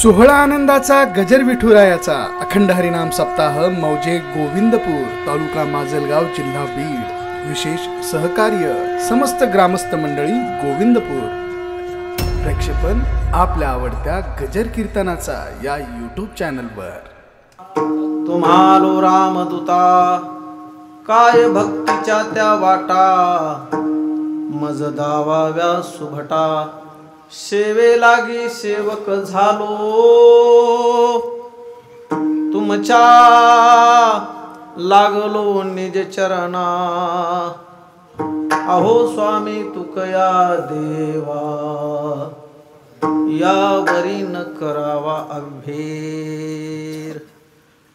सोहळा आनंदाचा गजर विठुरायाचा अखंड हरिनाम सप्ताह मौजे गोविंदपूर तालुका माजलगाव जिल्हा बीड विशेष सहकार्य समस्त ग्रामस्थ मंडळी गोविंदपूर प्रक्षेपण आपल्या आवडत्या गजर कीर्तनाचा या यूट्यूब चॅनलवर। तुम्हालो रामदूता काय भक्तीच्या त्या वाटा मज दावाव्या सुभटा सेवे लागी सेवक झालो तुमच्या लागलो निज चरणा अहो स्वामी तुकया देवा यावरी न करावा अभेर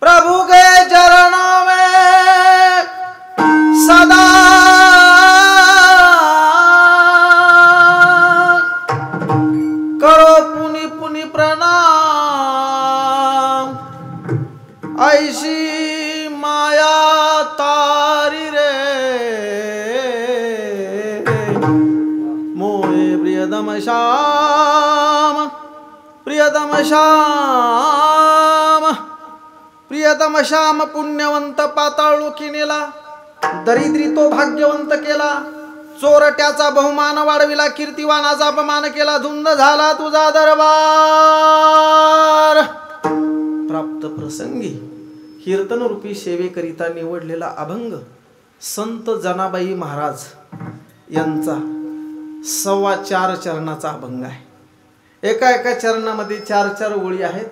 प्रभु के चरणों में सदा करो पुनि पुनि प्रणाम ऐसी माया तारी रे मोहे प्रियतम श्याम प्रियतम श्याम प्रियतम श्याम पुण्यवंत पाताळलोकी नेला दरिद्री तो भाग्यवंत केला चोरट्याचा बहुमान वाढविला कीर्तिवानाचा अपमान केला धुंद झाला तुझा दरबार प्राप्त प्रसंगी कीर्तन रूपी सेवेकरिता निवडलेला अभंग संत जनाबाई महाराज यांचा 4.25 चरणाचा अभंग आहे। एका एका चरणामध्ये 4 ओळी आहेत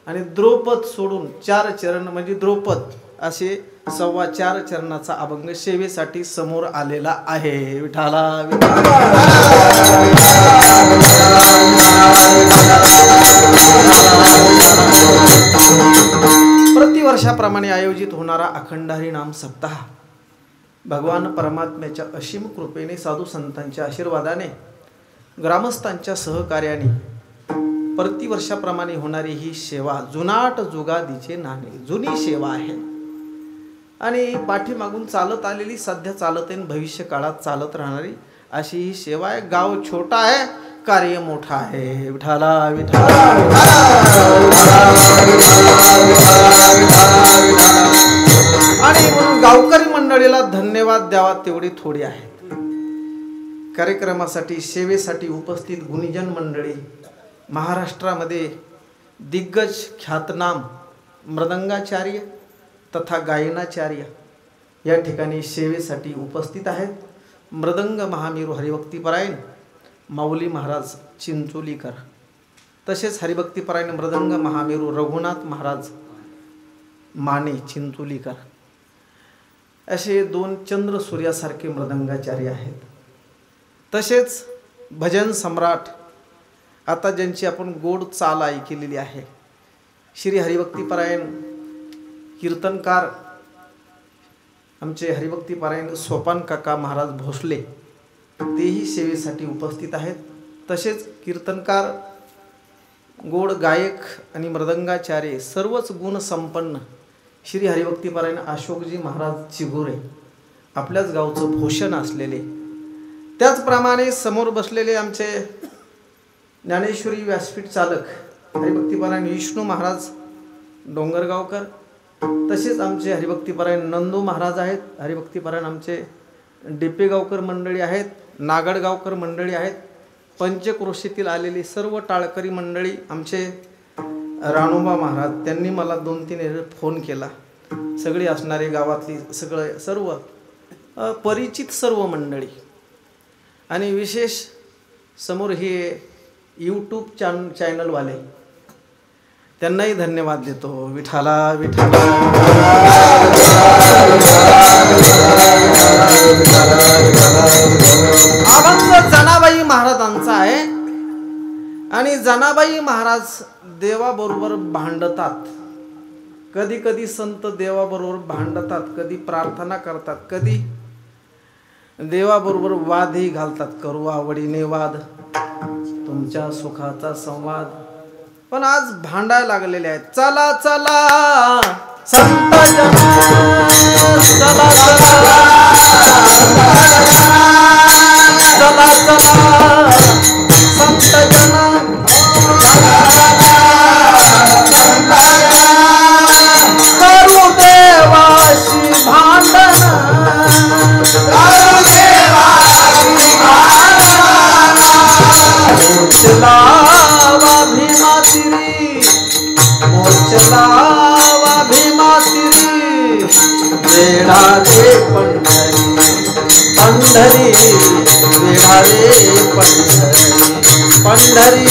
आणि द्रौपद सोडून 4 चरण म्हणजे द्रौपद असे 4.25 चरणाचा अभंग सेवेसाठी समोर आलेला आहे। विठाला प्रतिवर्षाप्रमाणे आयोजित होणारा अखंड हरिनाम सप्ताह भगवान परमात्म्याच्या असीम कृपेने साधू संतांच्या आशीर्वादाने ग्रामस्थांच्या सहकार्याने प्रतिवर्षाप्रमाणे होणारी ही सेवा जुनाट जुगादीचे नाणे जुनी सेवा आहे आणि पाठीमागून चालत आलेली सध्या चालत आहे भविष्य काळात चालत राहणारी अशी ही सेवा आहे। गाव छोटा आहे कार्य मोठा आहे। विठाला विठाला आणि म्हणून गावकरी मंडळीला धन्यवाद द्यावा तेवढी थोडी आहेत। कार्यक्रमासाठी सेवेसाठी उपस्थित गुणीजन मंडळी महाराष्ट्रामध्ये दिग्गज ख्यातनाम मृदंगाचार्य तथा गायनाचार्य या ठिकाणी सेवेसाठी उपस्थित आहेत। मृदंग महामेरू हरिभक्तीपरायण माऊली महाराज चिंचोलीकर तसेच हरिभक्तीपरायण मृदंग महामेरू रघुनाथ महाराज माने चिंचोलीकर असे 2 चंद्र सूर्यासारखे मृदंगाचार्य आहेत। तसेच भजन सम्राट आता ज्यांची आपण गोड चाल ऐकलेली आहे श्री हरिभक्तीपरायण कीर्तनकार आमचे हरिभक्तीपरायण सोपान काका महाराज भोसले तेही सेवेसाठी उपस्थित आहेत। तसेच कीर्तनकार गोड गायक आणि मृदंगाचार्य सर्वच गुण संपन्न श्री हरिभक्तीपरायण अशोकजी महाराज चिगोरे आपल्याच गावचं भूषण असलेले त्याचप्रमाणे समोर बसलेले आमचे ज्ञानेश्वरी व्यासपीठ चालक हरिभक्तीपरायण विष्णू महाराज डोंगरगावकर तसेच आमचे हरिभक्तीपरायण नंदू महाराज आहेत। हरिभक्तीपरायण आमचे डिपेगावकर मंडळी आहेत नागडगावकर मंडळी आहेत। पंचक्रोशीतील आलेली सर्व टाळकरी मंडळी आमचे राणोबा महाराज त्यांनी मला 2-3 फोन केला सगळी असणारे गावातली सर्व परिचित सर्व मंडळी आणि विशेष समोर हे यूट्यूब चॅनलवाले त्यांनाही धन्यवाद देतो। विठाला विठाला अभंग जनाबाई महाराजांचा आहे आणि जनाबाई महाराज देवाबरोबर भांडतात। कधी कधी संत देवाबरोबर भांडतात कधी प्रार्थना करतात कधी देवाबरोबर वादही घालतात करू आवडीने वाद तुमच्या सुखाचा संवाद पण आज भांडायला लागलेले आहेत। चला चला संत जन चला चला चला संत जन पंढरी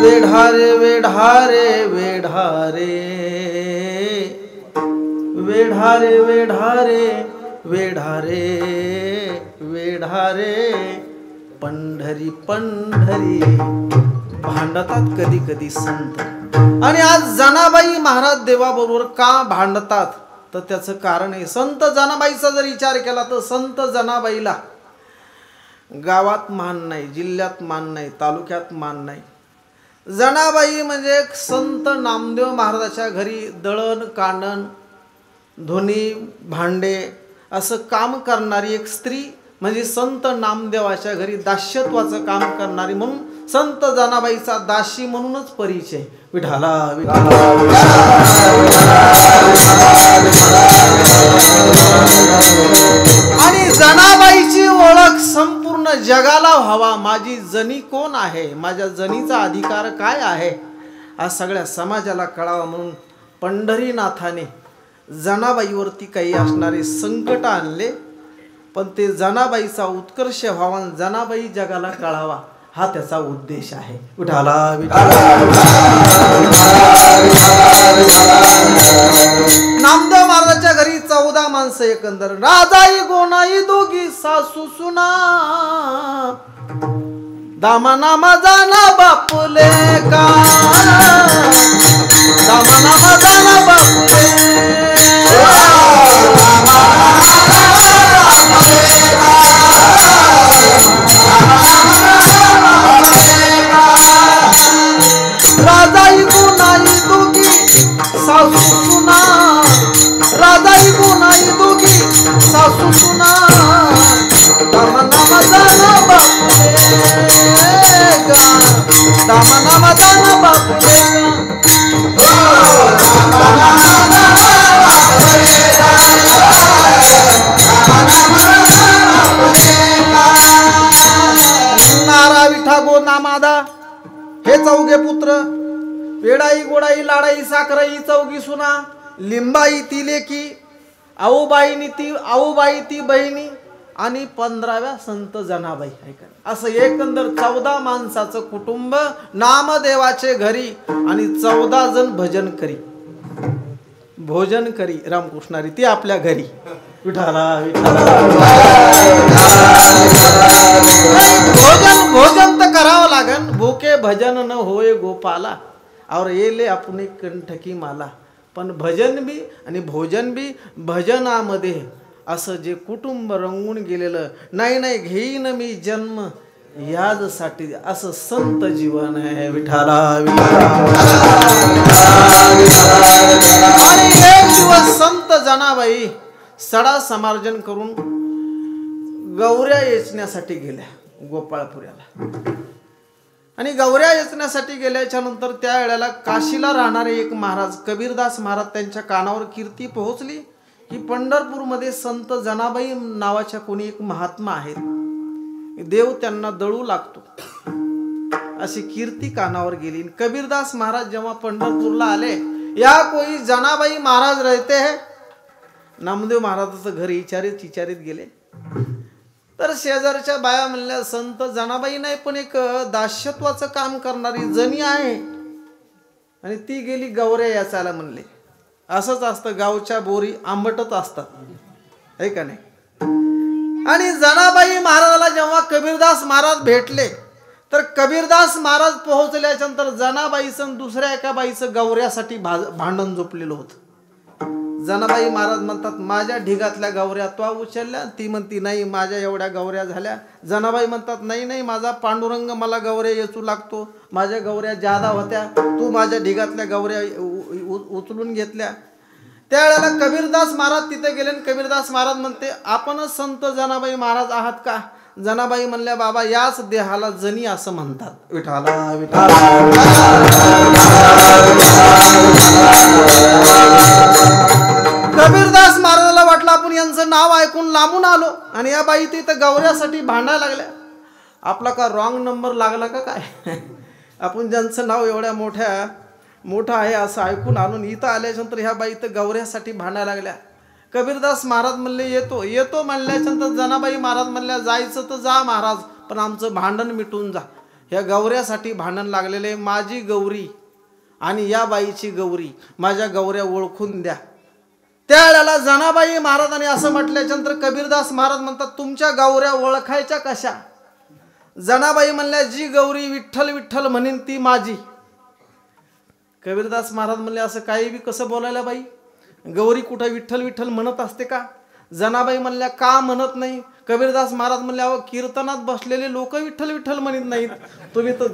विठारे वेढारे वेढारे वेढारे वेढारे वेढारे वेढारे वेढारे पंढरी पंढरी भांडतात कधी कधी संत. आणि आज जनाबाई महाराज देवाबरोबर का भांडतात तर त्याचं कारण आहे. संत जनाबाईचा जर विचार केला तर संत जनाबाईला गावात मान नाही, जिल्ह्यात मान नाही, तालुक्यात मान नाही. जनाबाई म्हणजे संत नामदेव महाराजाच्या घरी दळण कांडण धुनी भांडे असं काम करणारी एक स्त्री म्हणजे संत नामदेवाच्या घरी दास्यत्वाचं काम करणारी, म्हणून संत जनाबाईचा दासी म्हणूनच परिचय. विठाला आणि जनाबाईची ओळख संपूर्ण जगाला व्हावा. माझी जनी कोण आहे, माझ्या जनीचा अधिकार काय आहे, आज सगळ्या समाजाला कळावा म्हणून पंढरीनाथाने जनाबाईवरती काही असणारे संकट आणले. पण ते जनाबाईचा उत्कर्ष व्हावा, जनाबाई जगाला कळावा, हा त्याचा उद्देश आहे. विठाला नामदेव महाराजांच्या घरी 14 माणसं एकंदर. राजाई गोनाई दोघी सासू सुना, दामनामा जाना बापुले का, दामनामा जाना बापुले राजाई गुनाई दोघी सासू सुना, राजाई गुनाई दोघी सासू सुना, दामनामा जाना बापुले गा, दामनामा जाना बापुले नारा विठा गो नामादा हे 4 पुत्र. पेडाई गोडाई लाडाई साखराई 4 सुना, लिंबाई ती लेकी, आऊबाई ती बहिणी आणि 15व्या संत जनाबाई. असं एकंदर 14 माणसाचं कुटुंब नामदेवाचे घरी आणि 14 जण भजन करी भोजन करी रामकृष्णारी ती आपल्या घरी. विठाला भोजन भोजन तर करावं लागन, भूके भजन न होय गोपाला और येले आपण कंठकी माला. पण भजन बी आणि भोजन बी भजनामध्ये असं जे कुटुंब रंगून गेलेलं नाही नाही घेईन मी जन्म याजसाठी असं संत जीवन आहे. विठाला आणि एक दिवस संत जनाबाई सडा समार्जन करून गौऱ्या येचण्यासाठी गेल्या गोपाळपुऱ्याला. आणि गौऱ्या येचण्यासाठी गेल्याच्या नंतर त्या वेळेला काशीला राहणारे एक महाराज कबीरदास महाराज त्यांच्या कानावर कीर्ती पोहोचली की पंढरपूरमध्ये संत जनाबाई नावाच्या कोणी एक महात्मा आहेत, देव त्यांना दळू लागतो अशी कीर्ती कानावर गेली. कबीरदास महाराज जेव्हा पंढरपूरला आले, या कोई जनाबाई महाराज रहते हैं, नामदेव महाराजाचं घर विचारित गेले. तर शेजारच्या बाया म्हणल्या संत जनाबाई नाही पण एक दास्यत्वाचं काम करणारी जनी आहे आणि ती गेली गौऱ्या याचायला म्हणले. असंच असतं, गावच्या बोरी आंबटच असतात है का नाही. आणि जनाबाई महाराजाला जेव्हा कबीरदास महाराज भेटले तर कबीरदास महाराज पोहोचल्याच्या नंतर जनाबाईचं दुसऱ्या एका बाईचं गौऱ्यासाठी भांडण झोपलेलं होतं. जनाबाई महाराज म्हणतात माझ्या ढिगातल्या गौऱ्या तो उचलल्या, ती म्हणती नाही माझ्या एवढ्या गौऱ्या झाल्या. जनाबाई म्हणतात नाही नाही माझा पांडुरंग मला गौऱ्या येचू लागतो, माझ्या गौऱ्या जादा होत्या, तू माझ्या ढिगातल्या गौऱ्या उचलून घेतल्या. त्यावेळेला कबीरदास महाराज तिथे गेले. कबीरदास महाराज म्हणते आपणच संत जनाबाई महाराज आहात का. जनाबाई म्हणल्या बाबा याच देहाला जनी असं म्हणतात. विठाला विठाला कबीरदास महाराजाला वाटलं आपण यांचं नाव ऐकून लांबून आलो आणि या बाई तिथं गौऱ्यासाठी भांडायला लागल्या. आपला का रॉंग नंबर लागला का काय? आपण ज्यांचं नाव एवढ्या मोठं आहे असं ऐकून आणून इथं आल्याच्यानंतर ह्या बाई इथं गौऱ्यासाठी भांडायला लागल्या. कबीरदास महाराज म्हणले येतो म्हणल्याच्यानंतर जनाबाई महाराज म्हणल्या जायचं तर जा महाराज, पण आमचं भांडण मिटून जा. ह्या गौऱ्यासाठी भांडण लागलेले. माझी गौरी आणि या बाईची गौरी, माझ्या गौऱ्या ओळखून द्या. त्यावेळेला जनाबाई महाराजांनी असं म्हटल्याच्यानंतर कबीरदास महाराज म्हणतात तुमच्या गौऱ्या ओळखायच्या कशा? जनाबाई म्हणल्या जी गौरी विठ्ठल विठ्ठल म्हणेन ती माझी. कबीरदास महाराज म्हणले असं काही बी कसं बोलायला बाई? गौरी कुठं विठ्ठल विठ्ठल म्हणत असते का? जनाबाई म्हणल्या का म्हणत नाही? कबीरदास महाराज म्हणले अहो कीर्तनात बसलेले लोक विठ्ठल विठ्ठल म्हणत नाहीत, तुम्ही तर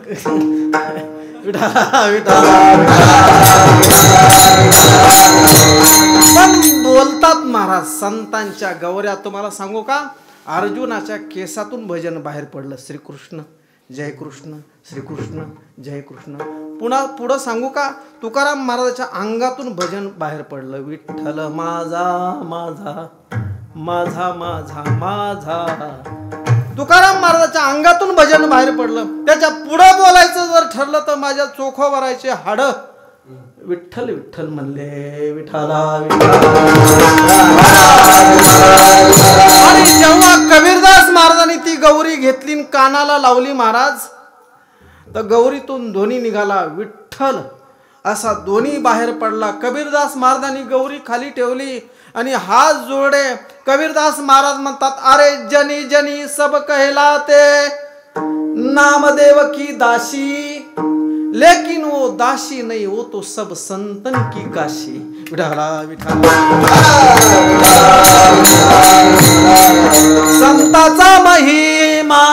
पण बोलतात महाराज. संतांच्या गौऱ्या तुम्हाला सांगू का? अर्जुनाच्या केसातून भजन बाहेर पडलं. श्रीकृष्ण जय कृष्ण, श्रीकृष्ण जय कृष्ण. पुन्हा पुढं सांगू का? तुकाराम महाराजाच्या अंगातून भजन बाहेर पडलं. विठ्ठल माझा माझा माझा माझा माझा. तुकाराम महाराजाच्या अंगातून भजन बाहेर पडलं. त्याच्या पुढं बोलायचं जर ठरलं तर माझ्या चोखोवरायचे हाड विठ्ठल विठ्ठल म्हणले. विठ्ठला आणि जेव्हा कबीरदास महाराजांनी ती गौरी घेतली कानाला लावली महाराज, तर गौरीतून ध्वनी निघाला विठ्ठल असा ध्वनी बाहेर पडला. कबीरदास महाराजांनी गौरी खाली ठेवली आणि हात जोडे. कबीरदास महाराज म्हणतात अरे जनी जनी सब कहलाते नामदेव की दासी, लेकिन वो दासी नहीं वो तो सब संतन की काशी. विठाला विठाला संताचा महिमा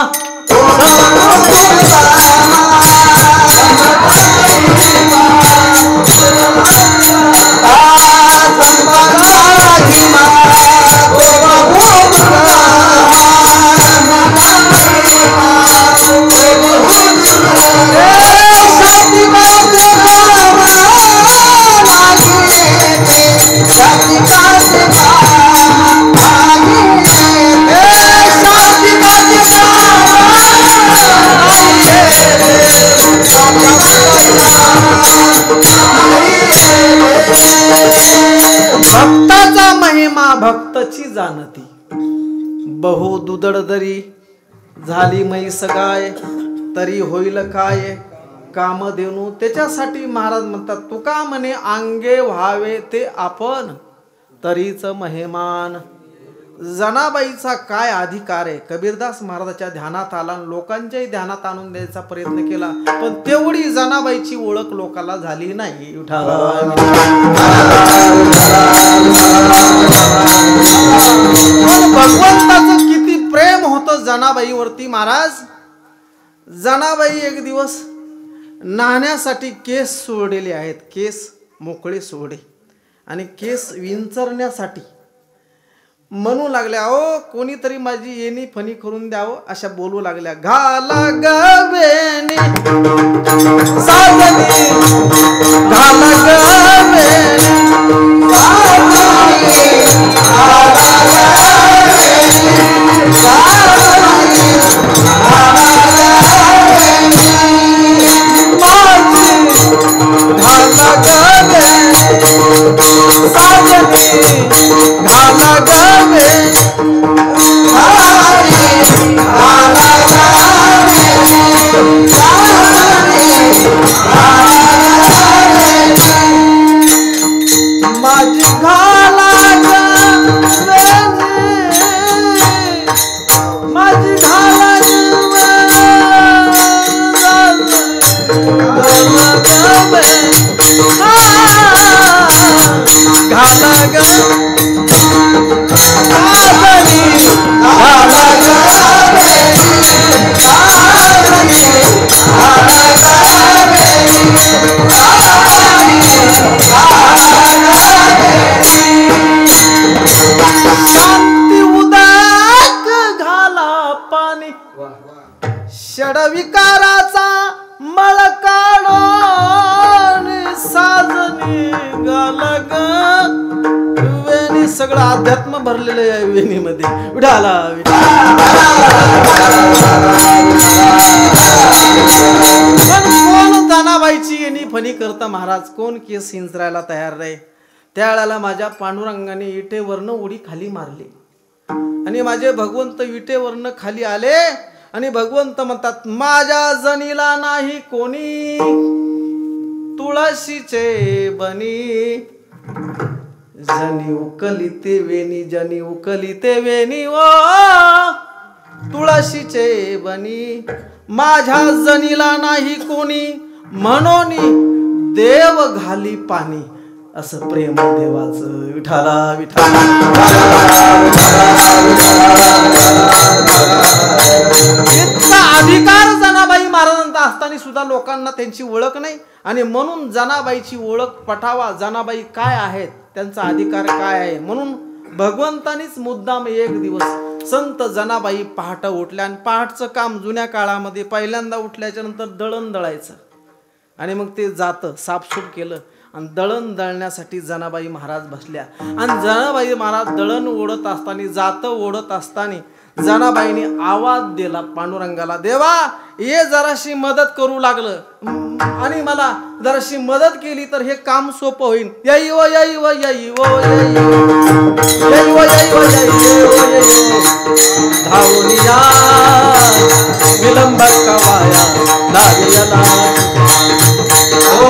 भक्ताचा महिमा भक्तची जाणती. बहु दुदडदरी झाली म्हैस गाय, तरी होईल काय कामधेनू. त्याच्यासाठी महाराज म्हणतात तुका म्हणे अंगे व्हावे ते आपण, तरीच महिमान. जनाबाईचा काय अधिकार आहे? कबीरदास महाराजाच्या ध्यानात आला, लोकांच्याही ध्यानात आणून द्यायचा प्रयत्न केला, पण तेवढी जनाबाईची ओळख लोकांना झाली नाही. भगवंताचं किती प्रेम होतं जनाबाईवरती महाराज. जनाबाई एक दिवस नाण्यासाठी केस सोडलेले आहेत, केस मोकळे सोडे आणि केस विंचरण्यासाठी म्हणू लागल्या ओ कोणीतरी माझी येणी फणी करून द्यावं अशा बोलू लागल्या. घाला गवेणी साजनी घाला गवेणी षडविकाराचा मळ काढून साजनी गालग वेणी. सगळं अध्यात्म भरलेलं या वेणीमध्ये. विठाला पण कोण जनाबाईची येणी फणी करता महाराज, कोण केस हिंचरायला तयार नाही. त्यावेळेला माझ्या पांडुरंगाने विटेवरनं उडी खाली मारली आणि माझे भगवंत विटेवरनं खाली आले आणि भगवंत म्हणतात, माझ्या जनीला नाही कोणी तुळशीचे बनी, जनी उकलिते वेणी, जनी उकलिते वेणी ओ तुळशीचे बनी, माझ्या जनीला नाही कोणी म्हणून देव घाली पाणी. असं प्रेम देवाचं. विठाला विठाला इतका अधिकार जनाबाई महाराजांचा असताना सुद्धा लोकांना त्यांची ओळख नाही. आणि म्हणून जनाबाईची ओळख पटावा, जनाबाई काय आहेत, त्यांचा अधिकार काय आहे. म्हणून भगवंतानीच मुद्दाम एक दिवस संत जनाबाई पहाट उठल्या आणि पहाटचं काम जुन्या काळामध्ये पहिल्यांदा उठल्याच्या नंतर दळण दळायचं आणि मग ते जातं साफसूफ केलं आणि दळण दळण्यासाठी जनाबाई महाराज बसल्या. आणि जनाबाई महाराज दळण ओढत असताना, जातं ओढत असताना जनाबाईने आवाज दिला पांडुरंगाला, देवा ये जराशी मदत करू लागलं आणि मला जराशी मदत केली तर हे काम सोपं होईल. यई व यई व यई व यई यई व यई व यई धावून या विलंब कवाया लावियला, ओ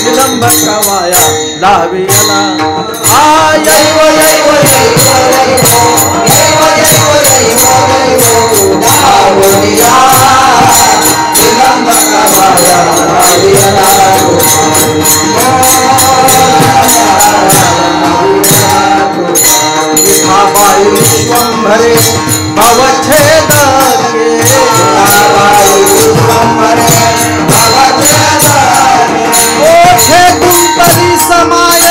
विलंब कवाया लावियला. आ यई व यई व यई विश्वंभरे भवच्छेद ओठे गुंतरी समाय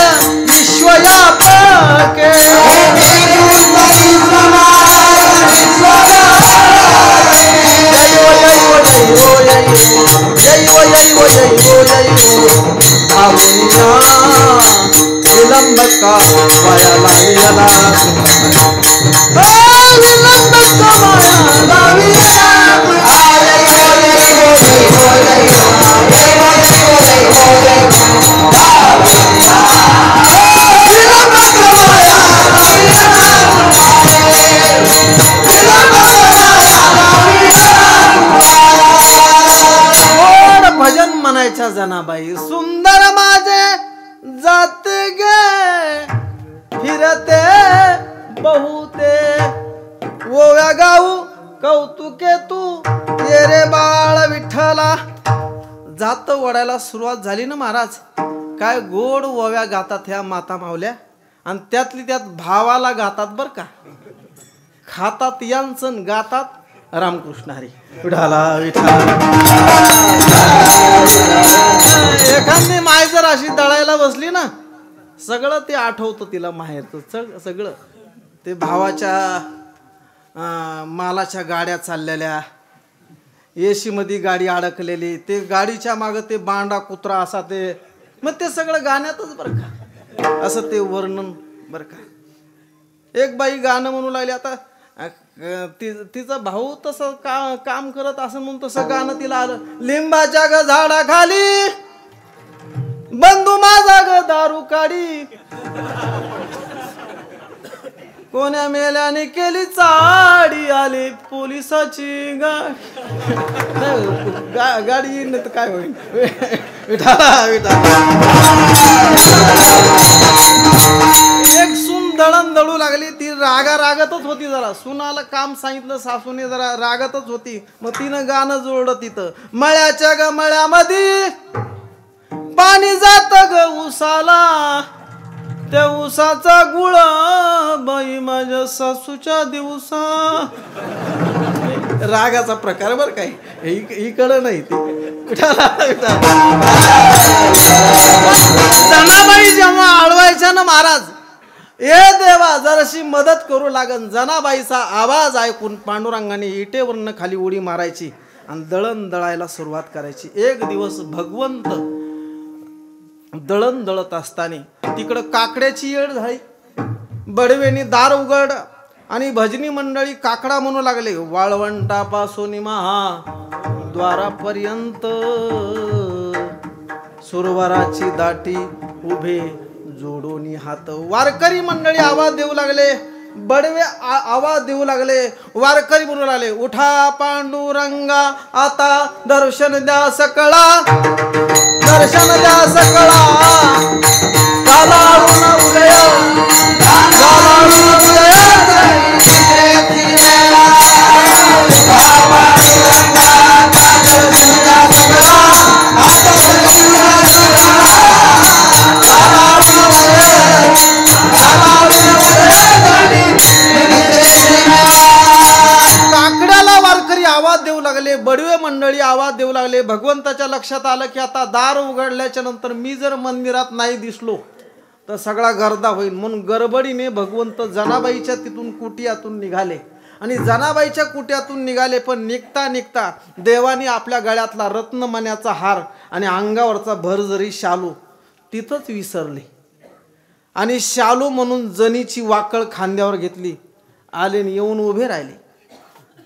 विश्वयापके, विलंब का वाया लावियला, विलंब का वाया लावियला. भजन म्हणायच्या जनाबाई, सुंदर माझे जाते गे फिरते बहुते, ओव्या गाऊ कौतुके तू ये रे बाळ विठ्ठला. जात ओढायला सुरुवात झाली ना महाराज, काय गोड ओव्या गातात ह्या माता मावल्या आणि त्यातली त्यात भावाला गातात बर का. खातात यांचं गातात रामकृष्ण हरी. विठाला विठा. एखादी माय जर अशी दळायला बसली ना, सगळं ते आठवतं तिला माहेरचं सगळं. ते भावाच्या मालाच्या गाड्या चाललेल्या, एसी मध्ये गाडी अडकलेली, ते गाडीच्या मागं ते बांडा कुत्रा असा, ते मग ते सगळं गाण्यातच बरं का. असं ते वर्णन बरं का. एक बाई गाणं म्हणू लागली, आता तिचा भाऊ तसं काम करत असं म्हणून तसं गाणं तिला आलं. लिंबाच्या ग झाडाखाली बंधू माझा ग दारू काढी, कोण्या मेल्याने केली चाडी, आली पोलिसाची गाडी येईन तर काय होईल. विठाला विठाला. एक सून दळण दळू लागली, ती रागातच होती जरा. सुनाला काम सांगितलं सासूने, जरा रागातच होती. मग तिनं गाणं जोडलं तिथं, मळ्याच्या ग मळ्यामध्ये पाणी जात ग उसाला, त्या उसाचा गुळ बाई माझ्या सासूच्या दिवसा. रागाचा प्रकार बर काय, इकडं नाही ते. जनाबाई जेव्हा आळवायच्या ना महाराज, ए देवा जराशी मदत करू लागन. जनाबाईचा आवाज ऐकून पांडुरंगाने इटेवरनं खाली उडी मारायची आणि दळण दळायला सुरुवात करायची. एक दिवस भगवंत दळण दळत असताना तिकडं काकड्याची येळ झाली. बडवेनी दार उघड आणि भजनी मंडळी काकडा म्हणू लागले. वाळवंटापासून महा द्वारापर्यंत सुरवराची दाटी उभे जोडोनी हात. वारकरी मंडळी आवाज देऊ लागले, बडवे आवाज देऊ लागले, वारकरी म्हणू लागले, उठा पांडुरंगा आता दर्शन द्या सकळा, दर्शन द्या सकळा, कालाळून उदय, कालाळून उदय. काकड्याला वारकरी आवाज देऊ लागले, बडवे मंडळी आवाज देऊ लागले. भगवंताच्या लक्षात आलं की आता दार उघडल्याच्या नंतर मी जर मंदिरात नाही दिसलो तर सगळा गर्दा होईल. म्हणून गडबडीने भगवंत जनाबाईच्या तिथून कुटियातून निघाले आणि जनाबाईच्या कुट्यातून निघाले. पण निघता निघता देवानी आपल्या गळ्यातला रत्नमण्याचा हार आणि अंगावरचा भरजरी शालू तिथंच विसरले आणि शालू म्हणून जनीची वाकळ खांद्यावर घेतली. आले येऊन उभे राहिले.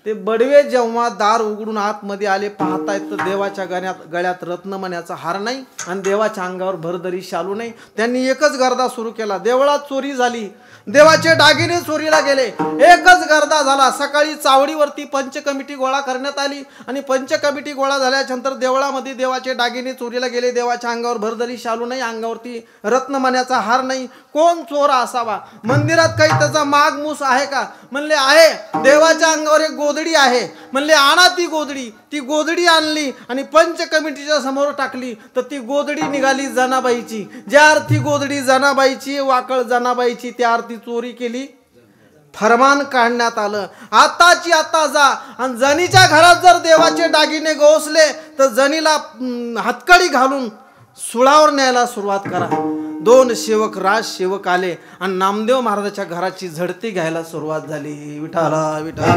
ते बडवे जेव्हा दार उघडून आतमध्ये आले, पाहतायत तर देवाच्या गळ्यात रत्नमण्याचा हार नाही आणि देवाच्या अंगावर भरदरी शालू नाही. त्यांनी एकच गर्दा सुरू केला. देवळात चोरी झाली, देवाचे दागिने चोरीला गेले. एकच गर्दा झाला. सकाळी चावडीवरती पंच कमिटी गोळा करण्यात आली आणि पंच कमिटी गोळा झाल्याच्या नंतर देवळामध्ये देवाचे दागिने चोरीला गेले. देवाच्या अंगावर भरदरी शालू नाही, अंगावरती रत्नमण्याचा हार नाही. कोण चोर असावा? मंदिरात काही त्याचा मागमूस आहे का? म्हणले आहे. देवाच्या अंगावर एक गोधडी आहे. म्हणले आणा ती गोधडी. ती गोधडी आणली आणि पंच कमिटीच्या समोर टाकली तर ती गोधडी निघाली जनाबाईची. ज्या अर्थी गोधडी जनाबाईची, वाकळ जनाबाईची, त्या अर्थी चोरी केली. फरमान काढण्यात आलं, आताची आता जा आणि जनीच्या घरात जर देवाचे दागिने गोसले तर जनीला हातकडी घालून सुळावर न्यायला सुरुवात करा. 2 सेवक राज सेवक आले आणि नामदेव महाराजाच्या घराची झडती घ्यायला सुरुवात झाली. विठाला विठाला.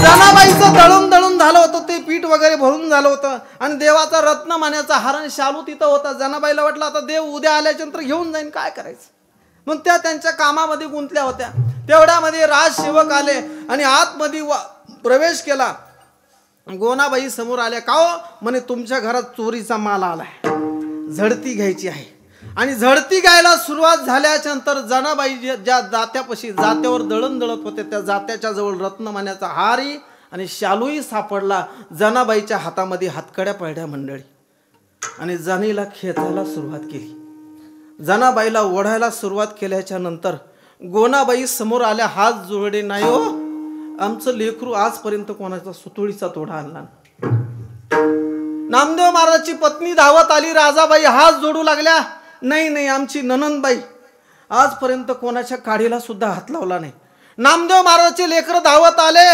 जनाबाईचं दळून दळून झालं होतं, ते पीठ वगैरे भरून झालं होतं आणि देवाचा रत्नमान्याचा हार शालू तिथं होता. जनाबाईला वाटलं आता देव उद्या आल्याच्या नंतर घेऊन जाईन, काय करायचं. मग त्या त्यांच्या कामामध्ये गुंतल्या होत्या. तेवढ्यामध्ये राज सेवक आले आणि आतमध्ये प्रवेश केला. गोनाबाई समोर आल्या. का हो? म्हणे तुमच्या घरात चोरीचा माल आलाय, झडती घ्यायची आहे. आणि झडती घ्यायला सुरुवात झाल्याच्या नंतर जनाबाई ज्या जात्यापाशी जात्यावर दळण दळत होते त्या जात्याच्या जवळ रत्नमान्याचा हारही आणि शालूही सापडला. जनाबाईच्या हातामध्ये हातकड्या पडल्या मंडळी आणि जनीला खेचायला सुरुवात केली. जनाबाईला ओढायला सुरुवात केल्याच्या नंतर गोनाबाई समोर आल्या. हात जोडे, नाही हो, आमचं लेकरू आजपर्यंत कोणाचा सुतुळीचा तोडा आणला. नामदेव महाराजांची पत्नी धावत आली. राजाबाई हात जोडू लागल्या. नाही नाही, आमची ननंदबाई आजपर्यंत कोणाच्या काडीला सुद्धा हात लावला नाही. नामदेव महाराजांचे लेकर धावत आले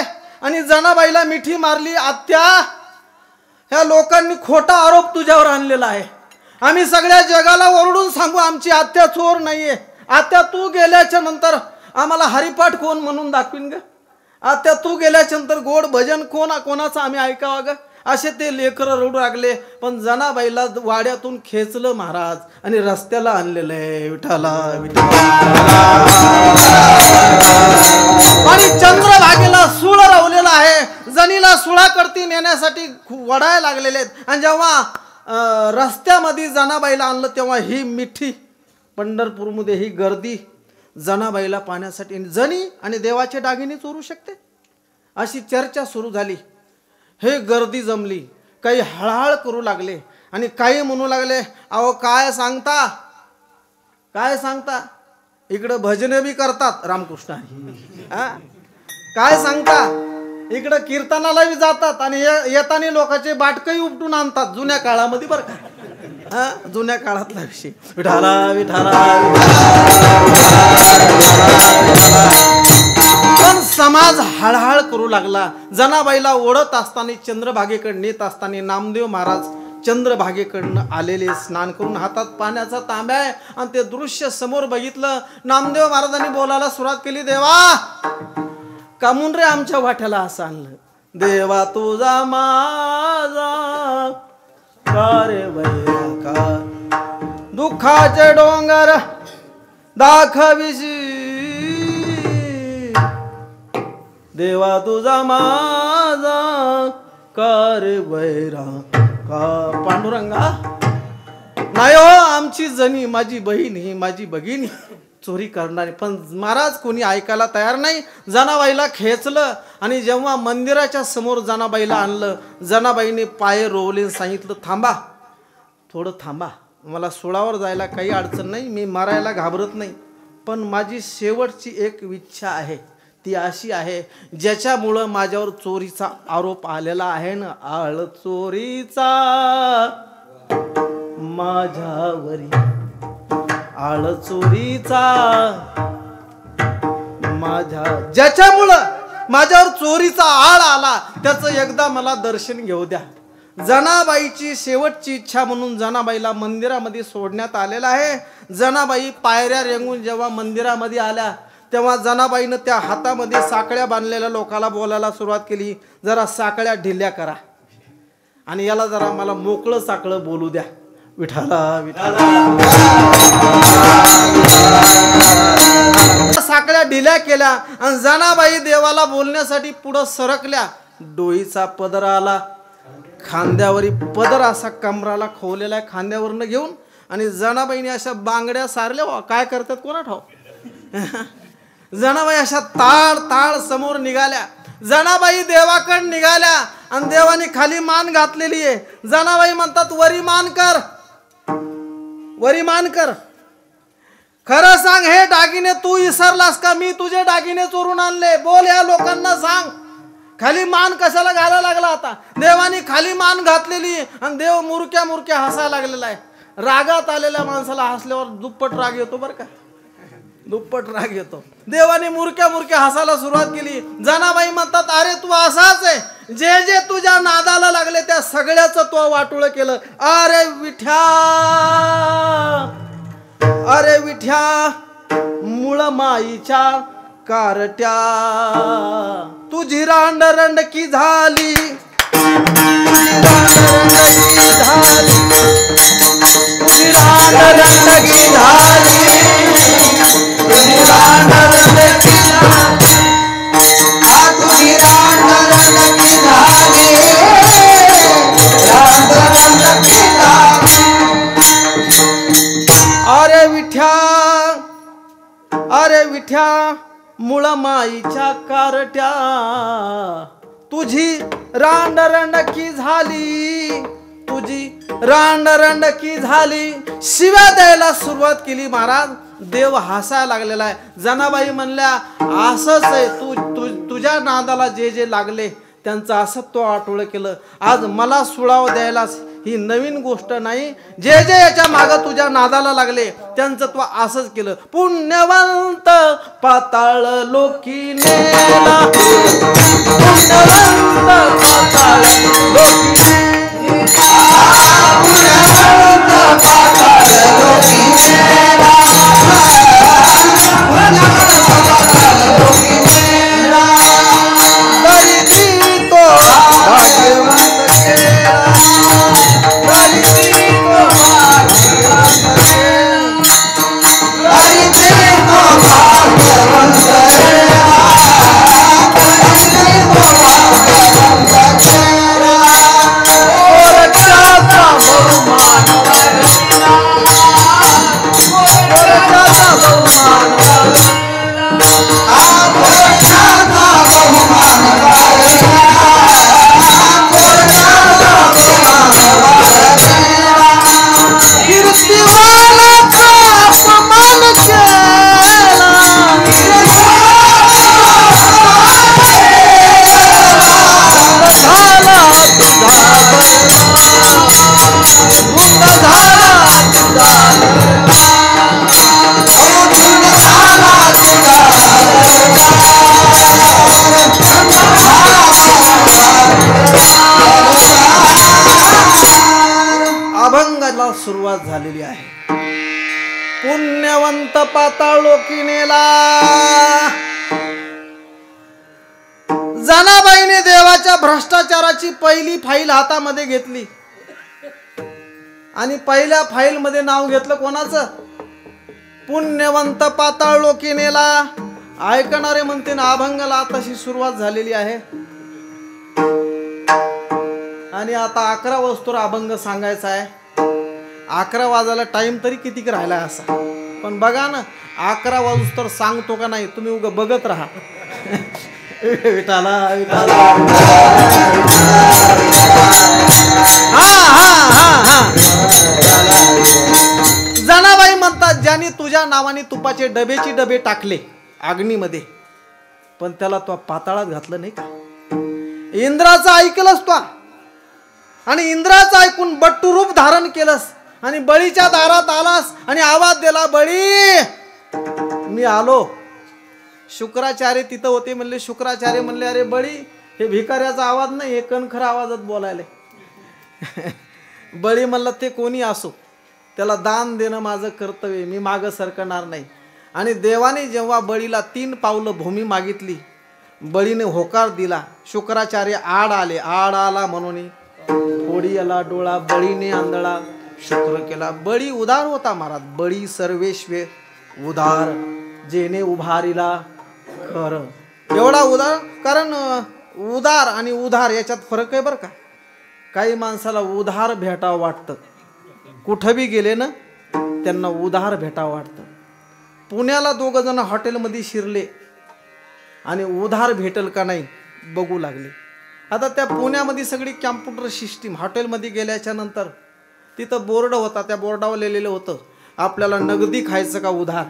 आणि जनाबाईला मिठी मारली. आत्या, ह्या लोकांनी खोटा आरोप तुझ्यावर आणलेला आहे. आम्ही सगळ्या जगाला ओरडून सांगू आमची आत्या चोर नाहीये. आत्या, तू गेल्याच्या नंतर आम्हाला हरिपाठ कोण म्हणून दाखवीन ग? आता तू गेल्याच्या नंतर गोड भजन कोणाचं आम्ही ऐकावं ग? असे ते लेकर रडू लागले. पण जनाबाईला वाड्यातून खेचलं महाराज आणि रस्त्याला आणलेलं आहे. विठाला विठाला. आणि चंद्रभागेला सूळ रवलेला आहे. जनीला सुळाकडती नेण्यासाठी वडायला लागलेले आहेत. आणि जेव्हा रस्त्यामध्ये जनाबाईला आणलं तेव्हा ही मिठी पंढरपूरमध्ये ही गर्दी जनाबाईला पाहण्यासाठी. जनी आणि देवाचे दागिने चोरू शकते अशी चर्चा सुरू झाली. हे गर्दी जमली. काही हळहळ करू लागले आणि काही म्हणू लागले, अहो काय सांगता, काय सांगता, इकडं भजन बी करतात रामकृष्ण, काय सांगता, इकडं कीर्तनाला बी जातात आणि येताना लोकांचे बाटकही उपटून आणतात. जुन्या काळामध्ये बरं का, जुन्या काळातला विषय. विठाला विठाला. पण समाज हळहळ करू लागला. जनाबाईला ओढत असताना चंद्रभागेकडे नेत असताना नामदेव महाराज चंद्रभागेकडनं आलेले, स्नान करून हातात पाण्याचा तांब्या आहे आणि ते दृश्य समोर बघितलं. नामदेव महाराजांनी बोलायला सुरुवात केली, देवा कामून रे आमच्या वाट्याला असं आणलं. देवा तुझा माझा का रे बैरा का, दुःखाचे डोंगर दाखविशी देवा तुझा माझा कार वैरा का पांडुरंगा. नाही हो, आमची जणी माझी बहीण ही माझी भगिनी चोरी करणारी. पण महाराज कोणी ऐकायला तयार नाही. जनाबाईला खेचलं आणि जेव्हा मंदिराच्या समोर जनाबाईला आणलं, जनाबाईने पाय रोवले, सांगितलं थांबा, थोडं थांबा, मला सोळावर जायला काही अडचण नाही, मी मरायला घाबरत नाही, पण माझी शेवटची एक इच्छा आहे, ती अशी आहे ज्याच्यामुळं माझ्यावर चोरीचा आरोप आलेला आहे ना, आळ चोरीचा माझ्यावरी, आळ चोरीचा माझ्या, ज्याच्यामुळं माझ्यावर चोरीचा आळ आला त्याचं एकदा मला दर्शन घेऊ द्या. जनाबाईची शेवटची इच्छा म्हणून जनाबाईला मंदिरामध्ये सोडण्यात आलेलं आहे. जनाबाई पायऱ्या रेंगून जेव्हा मंदिरामध्ये आल्या तेव्हा जनाबाईनं त्या हातामध्ये साकळ्या बांधलेल्या लोकाला बोलायला सुरुवात केली, जरा साकळ्या ढिल्या करा आणि याला जरा मला मोकळं साकळं बोलू द्या. विठाला विठाला. साकळ्या ढिल्या केल्या आणि जनाबाई देवाला बोलण्यासाठी पुढं सरकल्या. डोईचा पदर आला, खांद्यावरी पदर असा कमराला खोवलेला आहे खांद्यावरनं घेऊन, आणि जनाबाईने अशा बांगड्या सारल्या. काय करतात कोणा ठाव. जनाबाई अशा ताळ ताळ समोर निघाल्या. जनाबाई देवाकडे निघाल्या आणि देवाने खाली मान घातलेली आहे. जनाबाई म्हणतात वरी मान कर, वरी मान कर, खरं सांग हे दागिने तू विसरलास का, मी तुझे दागिने चोरून आणले, बोल या लोकांना सांग. खाली मान कशाला घालायला लागला आता. देवाने खाली मान घातलेली आणि देव मुरक्या मुरक्या हसायला लागलेला आहे. रागात आलेल्या माणसाला हसल्यावर दुप्पट राग येतो बरं का, दुप्पट राग येतो. देवाने मुरक्या मुरक्या हसायला सुरुवात केली. जनाबाई म्हणतात अरे तू असाच आहे, जे जे तुझ्या नादाला लागले त्या सगळ्याचं तो वाटोळ केलं. अरे विठ्या, अरे विठ्या मुळ माईच्या कारट्या, तुझी रांडरंडकी झाली, तुझी रांडरंडकी झाली, तुझी रांडरंडकी झाली, तुझी रांडरंडकी झाली, रांडरंडकी झाली. अरे विठ्या, अरे विठ्या मुळ माईच्या कारट्या, तुझी रांडरंडकी झाली, तुझी रांडरंडकी झाली. शिव्या द्यायला सुरुवात केली. महाराज देव हसायला लागलेला आहे. जनाबाई म्हणल्या असंच आहे, तुझ्या नादाला जे जे लागले त्यांचं असं तो आठवलं केलं. आज मला सुळाव द्यायला ही नवीन गोष्ट नाही, जे जे याच्या मागं तुझ्या नादाला लागले त्यांचं तू असंच केलं. पुण्यवंत पाताळ लोकी नेला, पुण्यवंत पाताळ लोकी नेला, पुण्यवंत पाताळ लोकी नेला, पुण्यवंत पाताळ लोकी नेला, तरी तो भाग्यवंत केला, अभंगाला सुरुवात झालेली आहे. पुण्यवंत पाताळ लोकी नेला. जनाबाईने देवाच्या भ्रष्टाचाराची पहिली फाईल हातामध्ये घेतली आणि पहिल्या फाईल मध्ये नाव घेतलं कोणाचं? पुण्यवंत पाताळ लोकी नेला. ऐकणारे म्हणते ना अभंगाला तशी सुरुवात झालेली आहे आणि आता 11 वाजता अभंग सांगायचा आहे. 11 वाजायला टाइम तरी किती राहिला असा, पण बघा ना 11 वाजूस तर सांगतो का नाही, तुम्ही उगा बघत राहा. विठाला विठाला जनाबाई म्हणतात, ज्याने तुझ्या नावाने तुपाचे डबेची डबे टाकले अग्नीमध्ये, पण त्याला तो पाताळात घातलं नाही का? इंद्राचं ऐकलंस तो, आणि इंद्राचं ऐकून बट्टू रूप धारण केलंस आणि बळीच्या दारात आलास आणि आवाज दिला, बळी मी आलो. शुक्राचार्य तिथं होते. म्हणले शुक्राचार्य म्हणले, अरे बळी हे भिकाऱ्याचा आवाज नाही, हे कणखर आवाजात बोलायले. बळी म्हणलं ते कोणी असो, त्याला दान देणं माझं कर्तव्य, मी मागं सरकणार नाही. आणि देवाने जेव्हा बळीला 3 पावलं भूमी मागितली, बळीने होकार दिला. शुक्राचार्य आड आले. आड आला म्हणून थोडी आला डोळा, बळीने आंधळा शुक्र केला. बळी उदार होता महाराज. बळी सर्वेश्वे उदार, जेने उभारिला खरं. एवढा उदार, कारण उदार आणि उधार याच्यात फरक आहे बरं का. काही माणसाला उधार भेटावं वाटतं, कुठं बी गेले ना त्यांना उधार भेटावं वाटतं. पुण्याला 2 जण हॉटेलमध्ये शिरले आणि उधार भेटेल का नाही बघू लागले. आता त्या पुण्यामध्ये सगळी कॅम्प्युटर सिस्टीम. हॉटेलमध्ये गेल्याच्या नंतर तिथं बोर्ड होता, त्या बोर्डावर लिहिलेलं होतं, आपल्याला नगदी खायचं का उधार.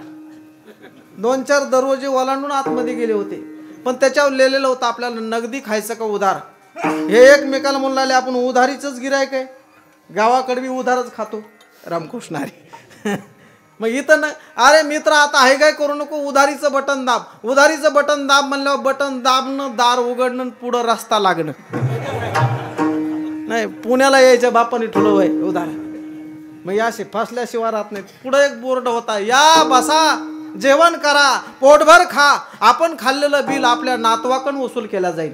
2-4 दरवाजे ओलांडून आतमध्ये गेले होते, पण त्याच्यावर लिहिलेलं होतं आपल्याला नगदी खायचं का उधार. हे एकमेकाला म्हणून लागले, आपण उधारीचंच गिरायक आहे, गावाकडे बी उधारच खातो रामकृष्णारी. मग इथं ना, अरे मित्र आता आहे काय करू नको, उधारीचं बटन दाब. उधारीचं बटन दाब म्हणल्यावर बटन दाबणं, दार उघडणं, पुढं रस्ता लागणं. नाही, पुण्याला यायच्या बापाने ठुलं वय उधार. मग याशी फसल्याशिवाय राहत नाही. पुढे एक बोर्ड होता, या बसा जेवण करा, पोटभर खा, आपण खाल्लेलं बिल आपल्या नातवाकडून वसूल केला जाईल.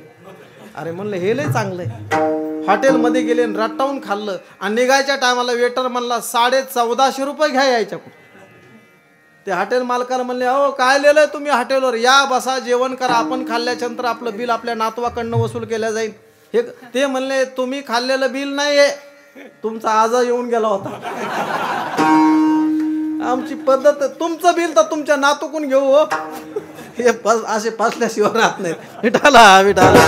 अरे म्हणलं हे लय चांगलं आहे. हॉटेलमध्ये गेले, रट्टावून खाल्लं आणि निघायच्या टायमाला वेटर म्हणला 1450 रुपये घ्या यायच्याकडून. ते हॉटेल मालकाला म्हणले, अहो काय लिहिलंय तुम्ही हॉटेलवर, या बसा जेवण करा, आपण खाल्ल्याच्या नंतर आपलं बिल आपल्या नातवाकडनं वसूल केलं जाईल. हे ते म्हणले, तुम्ही खाल्लेलं बिल नाही आहे, तुमचा आजा येऊन गेला होता. आमची पद्धत, तुमचं बिल तर तुमच्या नातूकडून घेऊ हो. हे असे फसल्याशिवाय राहत नाहीत. विठाला विठाला.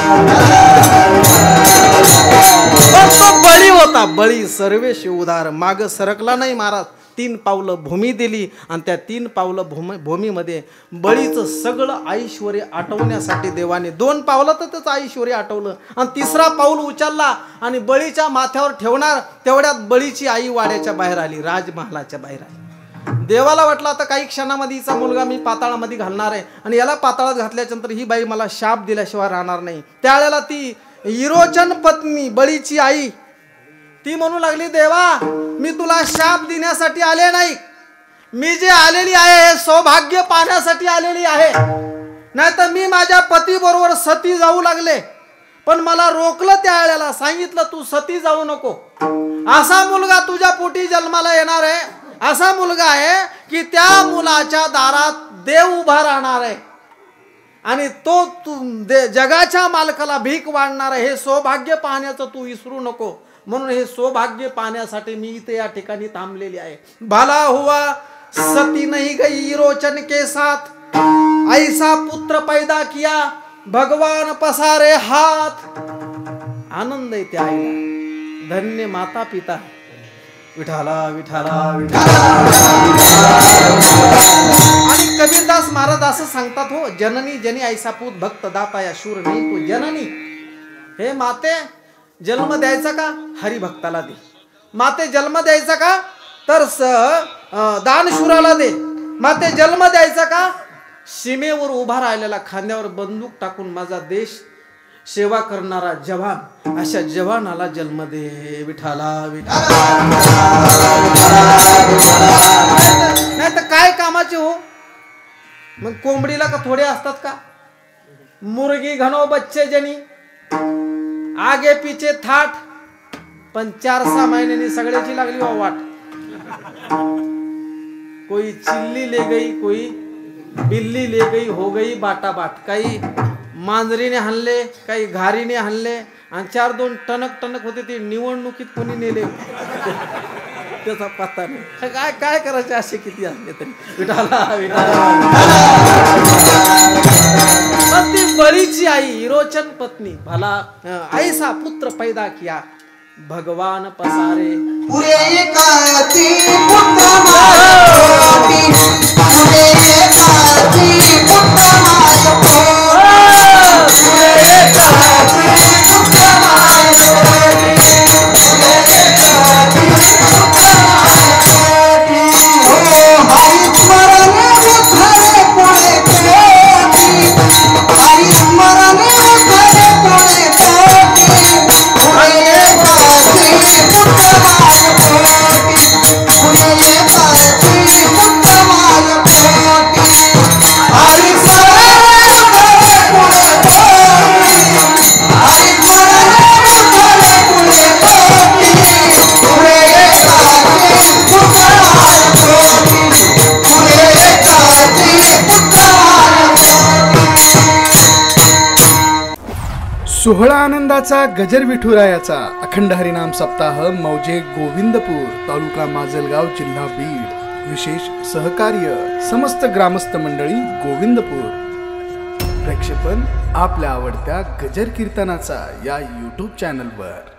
बळी होता, बळी सर्वेश उदार, माग सरकला नाही महाराज. 3 पावलं भूमी दिली आणि त्या 3 पावलं भूमीमध्ये बळीचं सगळं ऐश्वर्य आटवण्यासाठी देवाने 2 पावलं तर त्याचं ऐश्वर्य आटवलं आणि 3रा पाऊल उचलला आणि बळीच्या माथ्यावर ठेवणार तेवढ्यात बळीची आई वाड्याच्या बाहेर आली, राजमहालाच्या बाहेर आली. देवाला वाटलं आता काही क्षणामध्ये हिचा मुलगा मी पाताळामध्ये घालणार आहे आणि याला पाताळात घातल्याच्या नंतर ही बाई मला शाप दिल्याशिवाय राहणार नाही. त्यावेळेला ती विरोचन पत्नी बळीची आई ती म्हणू लागली, देवा मी तुला शाप देण्यासाठी आले नाही, मी जे आलेली आहे हे सौभाग्य पाहण्यासाठी आलेली आहे. नाहीतर मी माझ्या पती बरोबर सती जाऊ लागले, पण मला रोखलं. त्या वेळेला सांगितलं तू सती जाऊ नको, असा मुलगा तुझ्या पोटी जन्माला येणार आहे, असा मुलगा आहे की त्या मुलाच्या दारात देव उभा राहणार आहे आणि तो जगाच्या मालकाला भीक वाढणार आहे. हे सौभाग्य पाहण्याचं तू विसरू नको. म्हणून हे सौभाग्य पाहण्यासाठी मी इथे या ठिकाणी थांबलेली आहे. भला हुआ सती नहीं गई रोचन के साथ, ऐसा पुत्र पैदा किया भगवान पसारे हात. आनंद येते आईला, धन्य माता पिता. विठाला विठाला विठाला. आणि कबीरदास महाराज असं सांगतात, हो जननी जनी ऐसा पूत भक्त दाता या शूर नाही तू. जननी, हे माते जन्म द्यायचा का, हरिभक्ताला दे. माते जन्म द्यायचा का, तर दानशूराला दे. माते जन्म द्यायचा का, सीमेवर उभा राहिलेला खांद्यावर बंदूक टाकून माझा देश सेवा करणारा जवान, अशा जवानाला जन्म दे. विठाला विठाला. नाही तर काय कामाचे हो. मग कोंबडीला का थोडे असतात का. मुर्गी घनो बच्चे जनी, आगे पीछे थाट, पण 4-6 महिन्यांनी सगळ्याची लागली वाट. कोई चिल्ली ले गई, कोई बिल्ली ले गई, हो गई बाटा बाट. काही मांजरीने हाणले, काही घारीने हाणले आणि 4-2 टणक होते ते निवडणुकीत कोणी नेले त्याचा पत्ता नाही. काय काय करायचे असे किती असले तरी. विठाला पत्नी बळीची आई हिरोचन पत्नी भला ऐसा पुत्र पैदा किया भगवान पसारे. पुरे एकाची पुत्र माय पुरे एकाची पुत्र माय पुरे एकाची पुत्र माय सोहळा आनंदाचा गजर विठुरायाचा अखंड हरिनाम सप्ताह मौजे गोविंदपूर तालुका माजलगाव जिल्हा बीड. विशेष सहकार्य समस्त ग्रामस्थ मंडळी गोविंदपूर. प्रक्षेपण आपल्या आवडत्या गजर कीर्तनाचा या YouTube चॅनलवर.